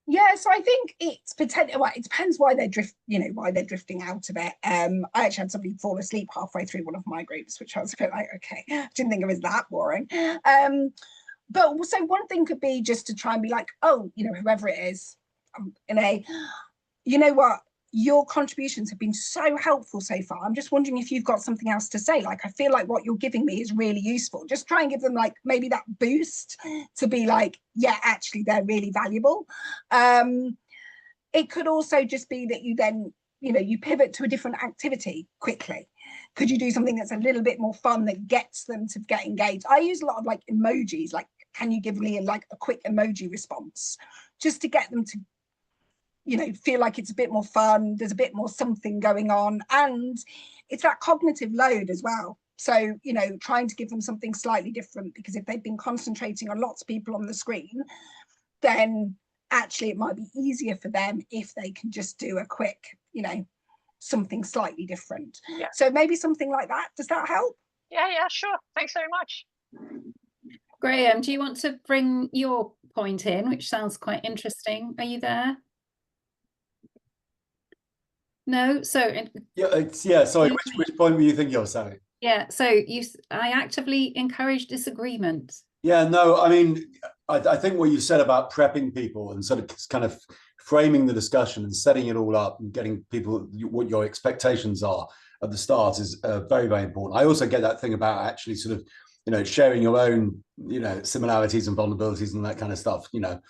Yeah, so I think it's potential. Well, it depends why they're drifting out of it. I actually had somebody fall asleep halfway through one of my groups, which I was a bit like, okay, I didn't think it was that boring. But so one thing could be just to try and be like, oh, you know, whoever it is, you know what, your contributions have been so helpful so far. I'm just wondering if you've got something else to say. Like, I feel like what you're giving me is really useful. Just try and give them like maybe that boost to be like, yeah, actually, they're really valuable. It could also just be that you then, you know, you pivot to a different activity quickly. Could you do something that's a little bit more fun that gets them to get engaged? I use a lot of like emojis, like, can you give me like a quick emoji response, just to get them to, you know, feel like it's a bit more fun, there's a bit more something going on, and it's that cognitive load as well. So, you know, trying to give them something slightly different, because if they've been concentrating on lots of people on the screen, then actually it might be easier for them if they can just do a quick, you know, something slightly different. Yeah. So maybe something like that. Does that help? Yeah, sure. Thanks very much. Graham, do you want to bring your point in, which sounds quite interesting? Are you there? No? So sorry, which point were you thinking of, Sally? Yeah, so I actively encourage disagreement. Yeah, no, I mean, I think what you said about prepping people and sort of kind of framing the discussion and setting it all up and getting people what your expectations are at the start is very, very important. I also get that thing about actually sort of, you know, sharing your own, you know, similarities and vulnerabilities and that kind of stuff, you know.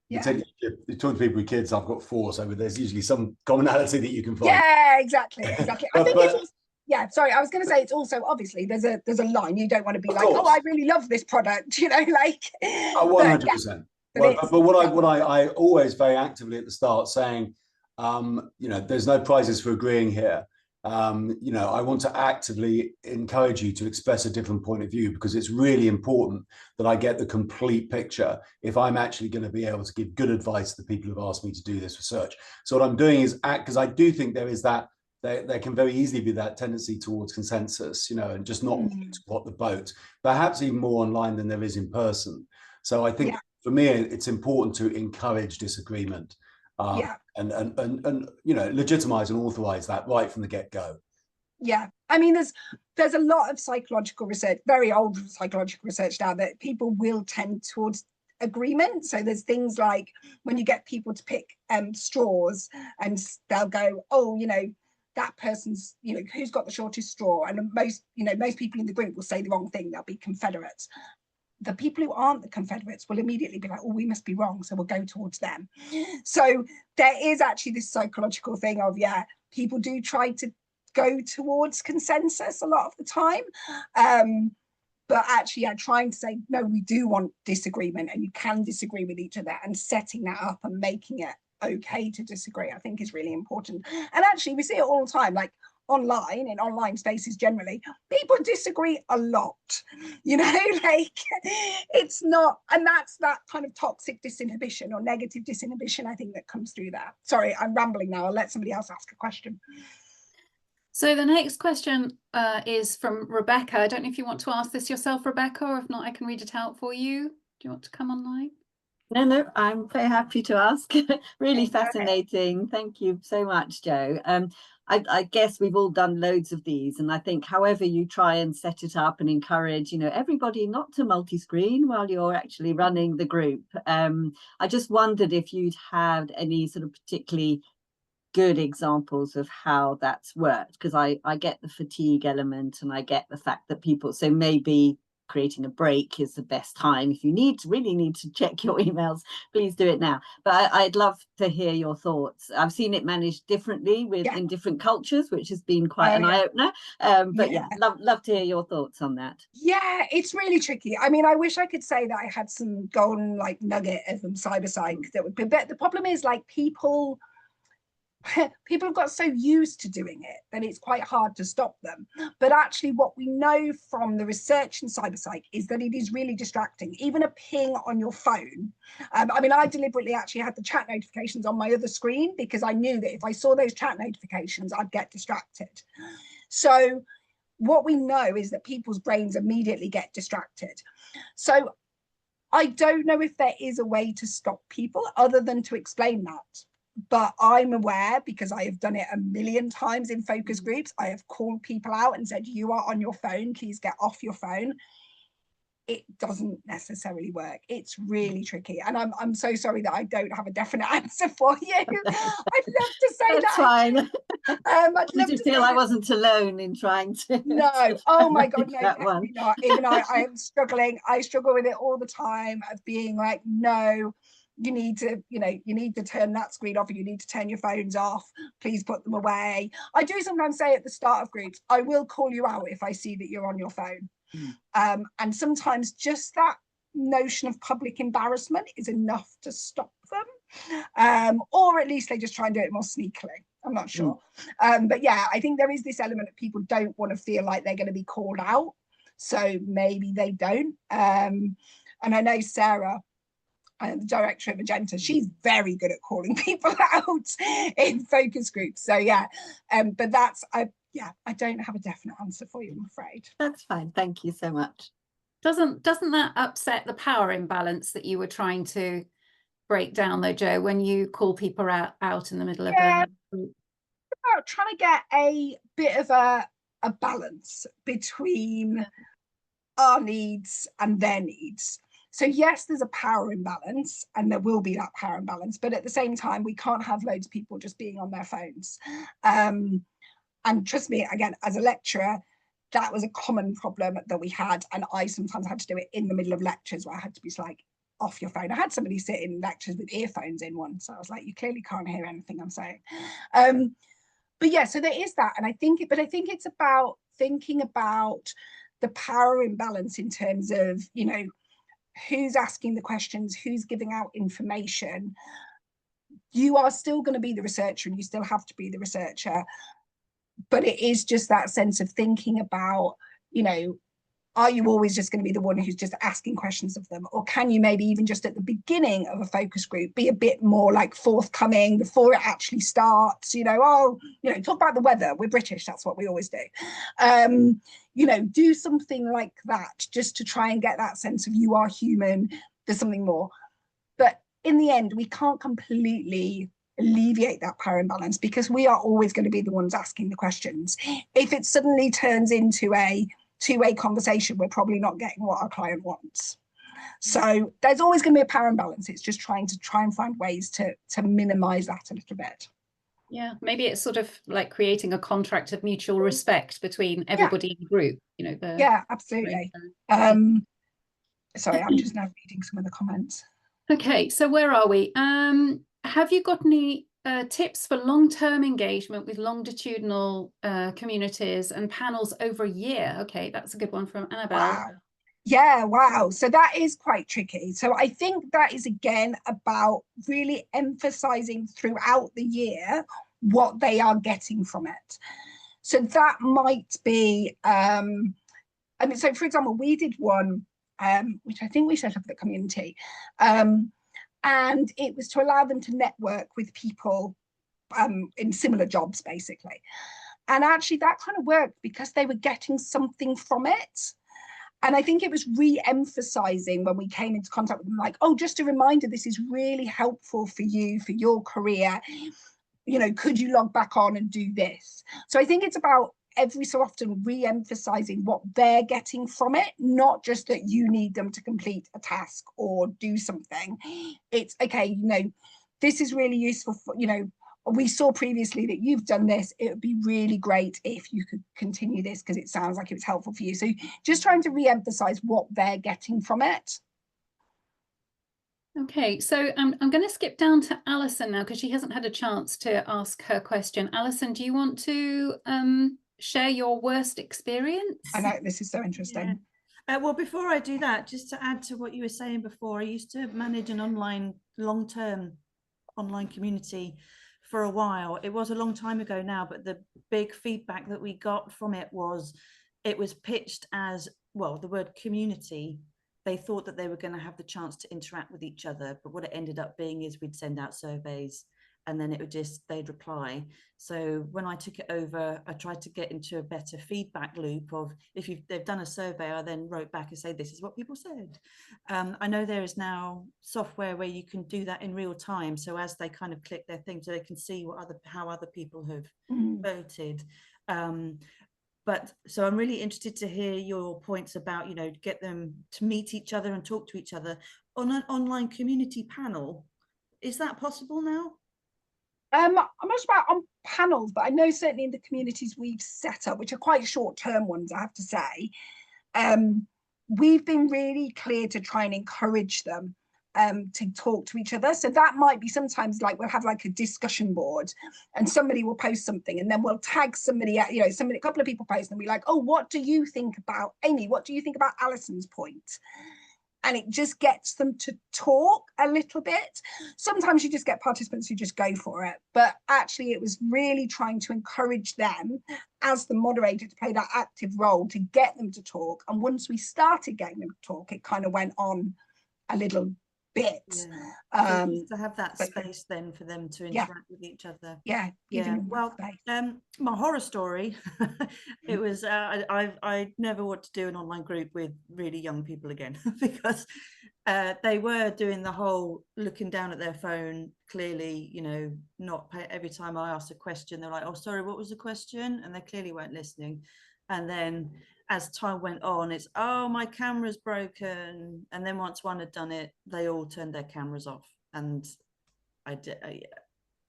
You talk to people with kids. I've got 4, so there's usually some commonality that you can find. Yeah, exactly. I think it's also, yeah, sorry, I was going to say it's also obviously there's a line. You don't want to be like, oh, I really love this product, you know, like 100%. But what I always very actively at the start saying, you know, there's no prizes for agreeing here. You know, I want to actively encourage you to express a different point of view, because it's really important that I get the complete picture if I'm actually going to be able to give good advice to the people who've asked me to do this research. So what I'm doing is because I do think there is that there can very easily be that tendency towards consensus, you know, and just not wanting to rock the boat, perhaps even more online than there is in person. So I think for me, it's important to encourage disagreement. And you know, legitimize and authorize that right from the get-go. Yeah, I mean, there's a lot of psychological research, very old psychological research now, that people will tend towards agreement. So there's things like when you get people to pick straws, and they'll go, oh, you know, that person's, you know, who's got the shortest straw, and most people in the group will say the wrong thing. They'll be Confederates. The people who aren't the Confederates will immediately be like, oh, we must be wrong, so we'll go towards them. So there is actually this psychological thing of, yeah, people do try to go towards consensus a lot of the time. But actually, yeah, trying to say, no, we do want disagreement, and you can disagree with each other, and setting that up and making it okay to disagree, I think is really important. And actually, we see it all the time, like online, in online spaces generally, people disagree a lot, you know, like it's not, and that's that kind of toxic disinhibition or negative disinhibition, I think, that comes through there. Sorry, I'm rambling now. I'll let somebody else ask a question. So the next question is from Rebecca. I don't know if you want to ask this yourself, Rebecca, or if not, I can read it out for you. Do you want to come online? No, I'm very happy to ask. Really fascinating. Thank you so much, Jo. I guess we've all done loads of these, and I think however you try and set it up and encourage, you know, everybody not to multi-screen while you're actually running the group. I just wondered if you'd had any sort of particularly good examples of how that's worked, because I get the fatigue element, and I get the fact that people, so maybe creating a break is the best time. If you really need to check your emails, please do it now. But I'd love to hear your thoughts. I've seen it managed differently in different cultures, which has been quite an eye-opener. But love to hear your thoughts on that. Yeah, it's really tricky. I mean, I wish I could say that I had some golden like nugget of cyberpsych that would be, but the problem is like people have got so used to doing it that it's quite hard to stop them. But actually what we know from the research in cyberpsych is that it is really distracting. Even a ping on your phone. I mean, I deliberately actually had the chat notifications on my other screen because I knew that if I saw those chat notifications, I'd get distracted. So what we know is that people's brains immediately get distracted. So I don't know if there is a way to stop people other than to explain that. But I'm aware, because I have done it a million times in focus groups, I have called people out and said, you are on your phone, please get off your phone. It doesn't necessarily work. It's really tricky. And I'm so sorry that I don't have a definite answer for you. I'd love to say That's that. Fine. I'd love to feel I wasn't alone in trying to. No, oh my God, no, definitely not. Even I am struggling. I struggle with it all the time of being like, no, you need to turn that screen off, or you need to turn your phones off, please put them away. I do sometimes say at the start of groups, I will call you out if I see that you're on your phone. And sometimes just that notion of public embarrassment is enough to stop them, or at least they just try and do it more sneakily. I'm not sure. But yeah, I think there is this element of people don't want to feel like they're going to be called out, so maybe they don't. And I know Sarah, the director at Magenta, she's very good at calling people out in focus groups. So yeah, but that's I don't have a definite answer for you, I'm afraid. That's fine. Thank you so much. Doesn't that upset the power imbalance that you were trying to break down though, Jo, when you call people out in the middle of a group? About trying to get a bit of a balance between our needs and their needs. So yes, there's a power imbalance, and there will be that power imbalance, but at the same time, we can't have loads of people just being on their phones. And trust me, again, as a lecturer, that was a common problem that we had, and I sometimes had to do it in the middle of lectures where I had to be like, off your phone. I had somebody sit in lectures with earphones in once, so I was like, you clearly can't hear anything I'm saying. But yeah, so there is that, and I think it's about thinking about the power imbalance in terms of, you know, who's asking the questions, who's giving out information. You are still going to be the researcher, and you still have to be the researcher, but it is just that sense of thinking about, you know, are you always just going to be the one who's just asking questions of them, or can you maybe even just at the beginning of a focus group be a bit more like forthcoming before it actually starts? You know, oh, you know, talk about the weather, we're British, that's what we always do. You know, do something like that just to try and get that sense of you are human, there's something more. But in the end, we can't completely alleviate that power imbalance, because we are always going to be the ones asking the questions. If it suddenly turns into a two-way conversation, we're probably not getting what our client wants. So there's always going to be a power imbalance. It's just trying and find ways to minimize that a little bit. Yeah, maybe it's sort of like creating a contract of mutual respect between everybody in the group, you know. Yeah, absolutely. Sorry, I'm just now reading some of the comments. Okay, so where are we? Have you got any tips for long-term engagement with longitudinal communities and panels over a year? Okay, that's a good one from Annabelle. Wow. Yeah, wow. So that is quite tricky. So I think that is, again, about really emphasizing throughout the year what they are getting from it. So that might be, I mean, so for example, we did one, which I think we set up at the community, and it was to allow them to network with people in similar jobs, basically. And actually that kind of worked because they were getting something from it. And I think it was re-emphasizing when we came into contact with them, like, oh, just a reminder, this is really helpful for you, for your career. You know, could you log back on and do this? So I think it's about every so often re-emphasizing what they're getting from it, not just that you need them to complete a task or do something. It's, okay, you know, this is really useful for, you know, we saw previously that you've done this. It would be really great if you could continue this because it sounds like it was helpful for you. So just trying to re-emphasize what they're getting from it. Okay, so I'm going to skip down to Alison now because she hasn't had a chance to ask her question. Alison, do you want to share your worst experience? I know this is so interesting. Yeah. Well, before I do that, just to add to what you were saying before, I used to manage an online, long-term online community for a while. It was a long time ago now, but the big feedback that we got from it was pitched as, well, the word community. They thought that they were going to have the chance to interact with each other, but what it ended up being is we'd send out surveys and then it would just, they'd reply. So when I took it over, I tried to get into a better feedback loop of, if they've done a survey, I then wrote back and say, this is what people said. I know there is now software where you can do that in real time. So as they kind of click their thing, so they can see how other people have voted. But so I'm really interested to hear your points about, you know, get them to meet each other and talk to each other on an online community panel. Is that possible now? I'm not sure about on panels, but I know certainly in the communities we've set up, which are quite short-term ones, I have to say, we've been really clear to try and encourage them to talk to each other. So that might be sometimes like we'll have like a discussion board and somebody will post something and then we'll tag somebody, you know, a couple of people post and be like, oh, what do you think about Amy? What do you think about Alison's point? And it just gets them to talk a little bit. Sometimes you just get participants who just go for it. But actually, it was really trying to encourage them as the moderator to play that active role to get them to talk. And once we started getting them to talk, it kind of went on a little bit. Yeah. So to have that space then for them to interact with each other. Yeah. Well, my horror story, it was I never want to do an online group with really young people again because they were doing the whole looking down at their phone, clearly, you know, not pay, every time I asked a question they're like, oh sorry, what was the question? And they clearly weren't listening. And then as time went on, it's, oh, my camera's broken. And then once one had done it, they all turned their cameras off. And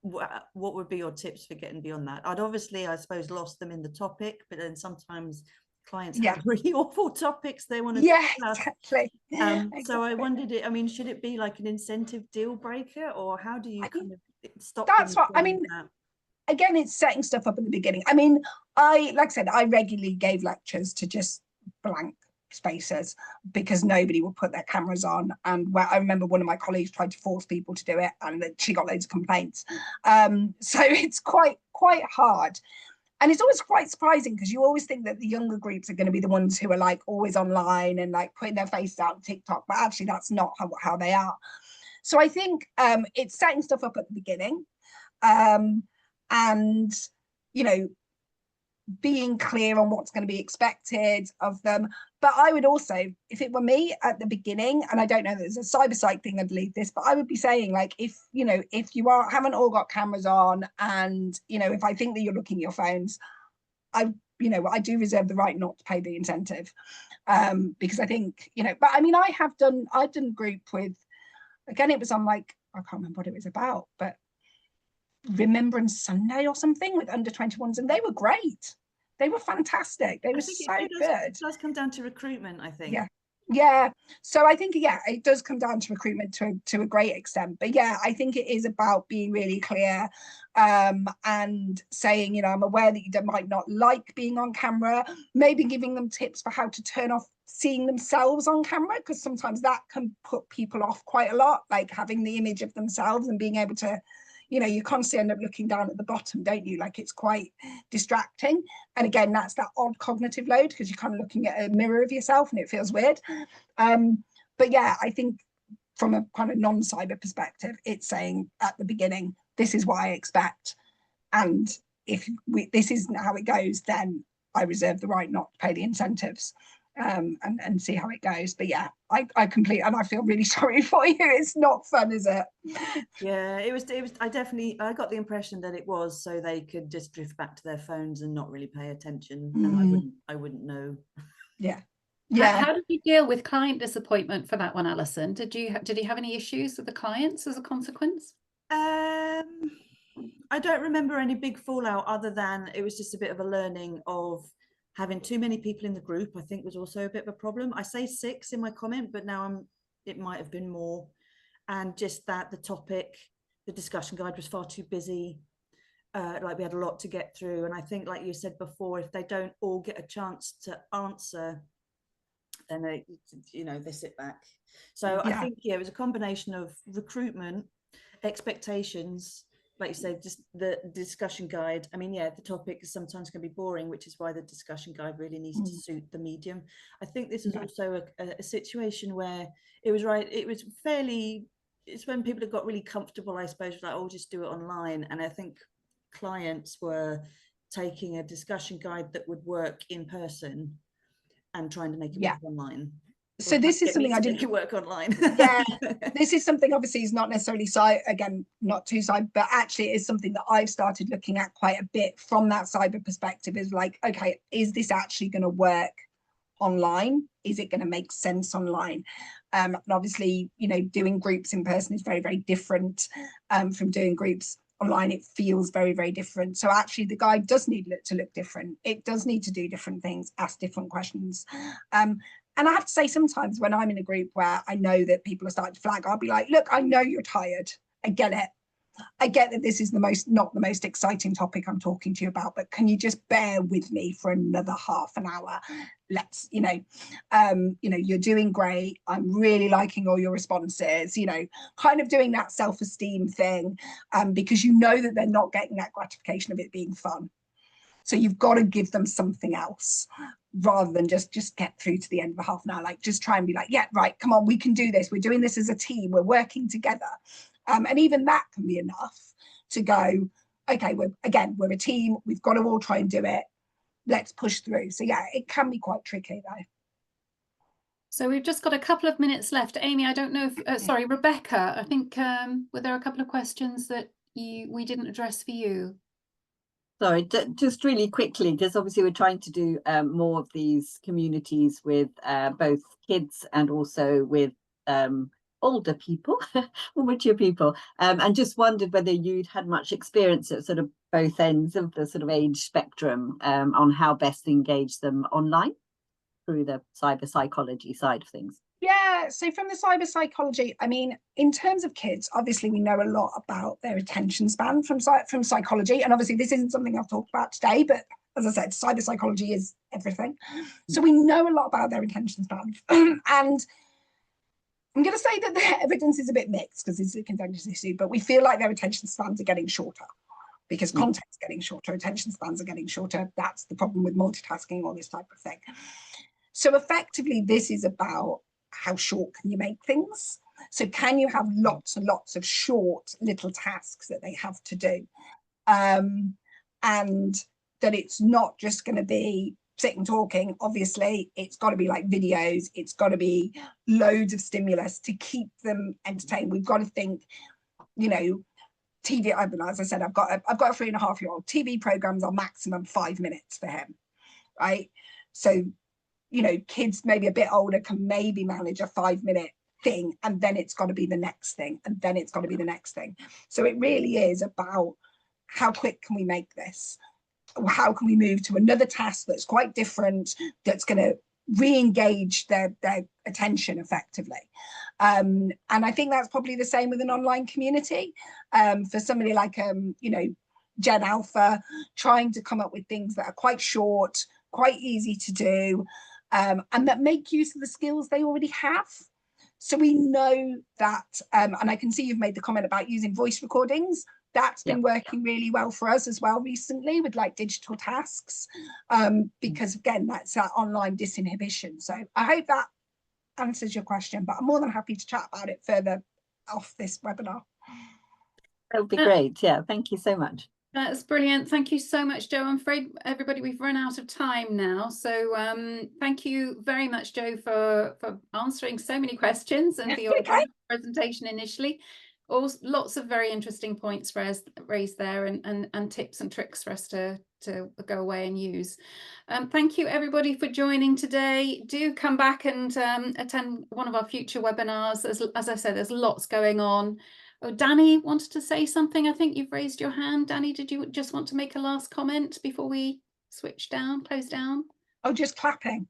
what would be your tips for getting beyond that? I'd obviously, I suppose, lost them in the topic, but then sometimes clients have really awful topics they want to discuss. Exactly. So I wondered, I mean, should it be like an incentive deal breaker, or how do you kind of stop? That's what I mean. Again, it's setting stuff up in the beginning. I mean, like I said, I regularly gave lectures to just blank spaces because nobody would put their cameras on. And I remember one of my colleagues tried to force people to do it and she got loads of complaints. So it's quite hard. And it's always quite surprising because you always think that the younger groups are going to be the ones who are like always online and like putting their faces out on TikTok, but actually that's not how they are. So I think it's setting stuff up at the beginning. And, you know, being clear on what's going to be expected of them. But I would also, if it were me at the beginning, and I don't know, there's a cyberpsych thing underneath this, but I would be saying, like, if you haven't all got cameras on, and, you know, if I think that you're looking at your phones, I do reserve the right not to pay the incentive. Because I think, you know, but I mean, I've done group with, again, it was on like, I can't remember what it was about, but Remembrance Sunday or something with under 21s, and they were great. They were fantastic. They were so good. It does come down to recruitment, I think. Yeah. So I think, it does come down to recruitment to a great extent. But yeah, I think it is about being really clear and saying, you know, I'm aware that you might not like being on camera, maybe giving them tips for how to turn off seeing themselves on camera, because sometimes that can put people off quite a lot, like having the image of themselves and being able to, you know, you constantly end up looking down at the bottom, don't you? Like, it's quite distracting. And again, that's that odd cognitive load because you're kind of looking at a mirror of yourself and it feels weird. But yeah, I think from a kind of non-cyber perspective, it's saying at the beginning, this is what I expect. And if this isn't how it goes, then I reserve the right not to pay the incentives. And see how it goes. But yeah, I completely, and I feel really sorry for you. It's not fun, is it? Yeah, it was I got the impression that it was so they could just drift back to their phones and not really pay attention. And I wouldn't know. Yeah. How did you deal with client disappointment for that one, Alison? Did you have any issues with the clients as a consequence? I don't remember any big fallout other than it was just a bit of a learning of having too many people in the group. I think was also a bit of a problem. I say 6 in my comment, but now it might have been more. And just that the discussion guide was far too busy. Like we had a lot to get through. And I think, like you said before, if they don't all get a chance to answer, then they sit back. So I think, it was a combination of recruitment, expectations, like you said, just the discussion guide. I mean, the topic is sometimes going to be boring, which is why the discussion guide really needs to suit the medium. I think this is also a situation where it's when people have got really comfortable, I suppose, like, oh, just do it online. And I think clients were taking a discussion guide that would work in person and trying to make it work online. So this is something I didn't work online. This is something obviously is not necessarily not too cyber, but actually is something that I've started looking at quite a bit from that cyber perspective, is like, okay, is this actually going to work online? Is it going to make sense online? And obviously, doing groups in person is very, very different from doing groups online. It feels very, very different. So actually the guide does need to look different. It does need to do different things, ask different questions. And I have to say, sometimes when I'm in a group where I know that people are starting to flag, I'll be like, look, I know you're tired. I get it. I get that this is not the most exciting topic I'm talking to you about, but can you just bear with me for another half an hour? Let's, you're doing great. I'm really liking all your responses, kind of doing that self-esteem thing, because you know that they're not getting that gratification of it being fun. So you've got to give them something else rather than just get through to the end of a half an hour. Like, just try and be like, yeah, right, come on, we can do this. We're doing this as a team. We're working together. And even that can be enough to go, okay, we're a team. We've got to all try and do it. Let's push through. So yeah, it can be quite tricky though. So we've just got a couple of minutes left. Amy, I don't know if, sorry, Rebecca, I think, were there a couple of questions that we didn't address for you? Sorry, just really quickly, because obviously we're trying to do more of these communities with both kids and also with older people, or mature people, and just wondered whether you'd had much experience at sort of both ends of the sort of age spectrum on how best to engage them online through the cyber psychology side of things. Yeah, so from the cyber psychology, I mean, in terms of kids, obviously we know a lot about their attention span from psychology, and obviously this isn't something I've talked about today, but as I said, cyber psychology is everything. So we know a lot about their attention span, and I'm going to say that the evidence is a bit mixed because it's a contentious issue, but we feel like their attention spans are getting shorter because content's getting shorter, attention spans are getting shorter. That's the problem with multitasking, all this type of thing. So effectively, this is about how short can you make things? So can you have lots and lots of short little tasks that they have to do? And that it's not just going to be sitting talking. Obviously, it's got to be like videos. It's got to be loads of stimulus to keep them entertained. We've got to think, TV, as I said, I've got a 3.5-year-old. TV programs are maximum 5 minutes for him, right? So kids maybe a bit older can maybe manage a 5-minute thing, and then it's got to be the next thing, and then it's got to be the next thing. So it really is about how quick can we make this? How can we move to another task that's quite different, that's going to re-engage their attention effectively? And I think that's probably the same with an online community. For somebody like, Gen Alpha, trying to come up with things that are quite short, quite easy to do, and that make use of the skills they already have. So we know that, and I can see you've made the comment about using voice recordings. That's been working really well for us as well recently with like digital tasks, because again, that's that online disinhibition. So I hope that answers your question, but I'm more than happy to chat about it further off this webinar. That would be great. Yeah, thank you so much. That's brilliant. Thank you so much, Joe. I'm afraid, everybody, we've run out of time now. So thank you very much, Joe, for answering so many questions and for your presentation initially. Lots of very interesting points raised there, and tips and tricks for us to go away and use. Thank you, everybody, for joining today. Do come back and attend one of our future webinars. As I said, there's lots going on. Oh, Danny wanted to say something. I think you've raised your hand. Danny, did you just want to make a last comment before we switch down, close down? Oh, just clapping.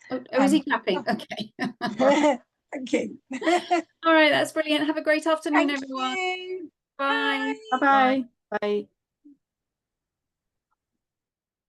Oh, is he clapping? Okay. Thank you. All right, that's brilliant. Have a great afternoon, Thank everyone. you. Bye. Bye. Bye-bye. Bye.